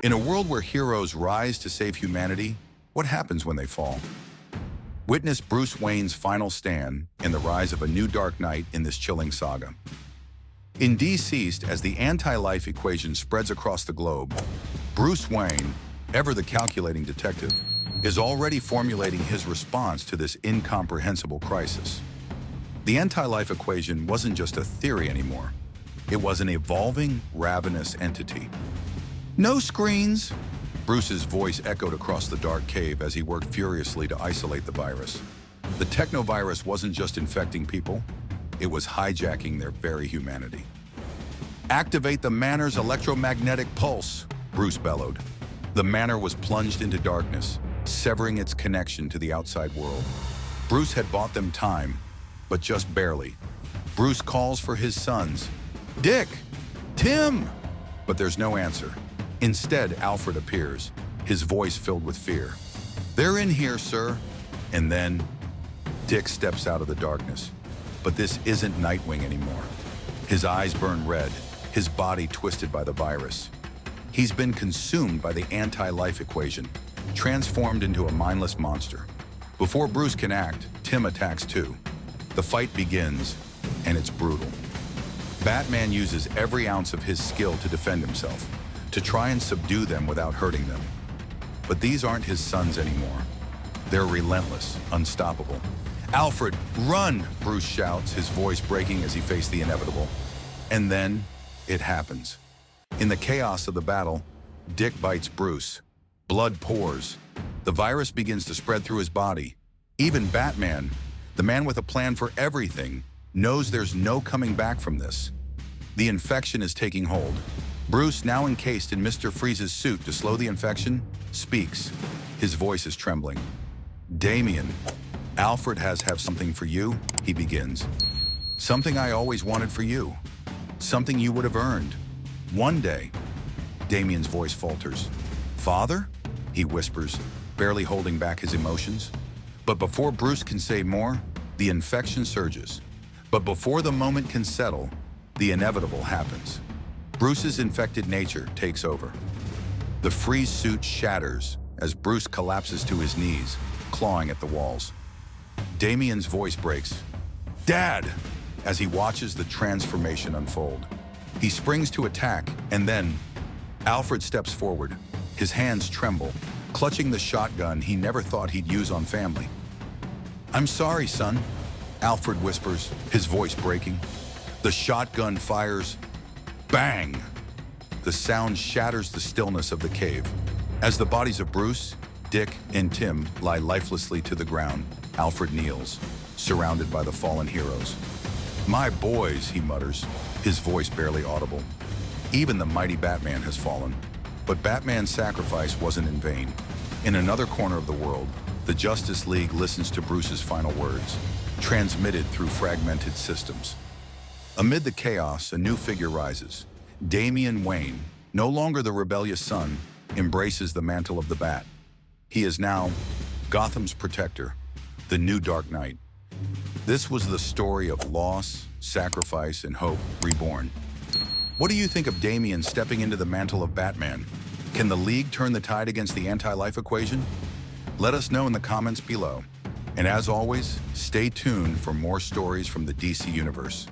In a world where heroes rise to save humanity, what happens when they fall? Witness Bruce Wayne's final stand in the rise of a new Dark Knight in this chilling saga. In DCeased, as the anti-life equation spreads across the globe, Bruce Wayne, ever the calculating detective, is already formulating his response to this incomprehensible crisis. The anti-life equation wasn't just a theory anymore. It was an evolving, ravenous entity. "No screens!" Bruce's voice echoed across the dark cave as he worked furiously to isolate the virus. The techno-virus wasn't just infecting people, it was hijacking their very humanity. "Activate the Manor's electromagnetic pulse," Bruce bellowed. The Manor was plunged into darkness, severing its connection to the outside world. Bruce had bought them time, but just barely. Bruce calls for his sons. "Dick! Tim!" But there's no answer. Instead, Alfred appears, his voice filled with fear. "They're in here, sir." And then, Dick steps out of the darkness. But this isn't Nightwing anymore. His eyes burn red, his body twisted by the virus. He's been consumed by the anti-life equation, transformed into a mindless monster. Before Bruce can act, Tim attacks too. The fight begins, and it's brutal. Batman uses every ounce of his skill to defend himself, to try and subdue them without hurting them. But these aren't his sons anymore. They're relentless, unstoppable. "Alfred, run!" Bruce shouts, his voice breaking as he faced the inevitable. And then, it happens. In the chaos of the battle, Dick bites Bruce. Blood pours. The virus begins to spread through his body. Even Batman, the man with a plan for everything, knows there's no coming back from this. The infection is taking hold. Bruce, now encased in Mr. Freeze's suit to slow the infection, speaks. His voice is trembling. "Damian, Alfred has something for you," he begins. "Something I always wanted for you. Something you would have earned. One day." Damian's voice falters. "Father?" he whispers, barely holding back his emotions. But before Bruce can say more, the infection surges. But before the moment can settle, the inevitable happens. Bruce's infected nature takes over. The Freeze suit shatters as Bruce collapses to his knees, clawing at the walls. Damian's voice breaks. "Dad!" as he watches the transformation unfold. He springs to attack, and then Alfred steps forward. His hands tremble, clutching the shotgun he never thought he'd use on family. "I'm sorry, son," Alfred whispers, his voice breaking. The shotgun fires. Bang! The sound shatters the stillness of the cave. As the bodies of Bruce, Dick, and Tim lie lifelessly to the ground, Alfred kneels, surrounded by the fallen heroes. "My boys," he mutters, his voice barely audible. Even the mighty Batman has fallen. But Batman's sacrifice wasn't in vain. In another corner of the world, the Justice League listens to Bruce's final words, transmitted through fragmented systems. Amid the chaos, a new figure rises. Damian Wayne, no longer the rebellious son, embraces the mantle of the Bat. He is now Gotham's protector, the new Dark Knight. This was the story of loss, sacrifice, and hope reborn. What do you think of Damian stepping into the mantle of Batman? Can the League turn the tide against the anti-life equation? Let us know in the comments below. And as always, stay tuned for more stories from the DC Universe.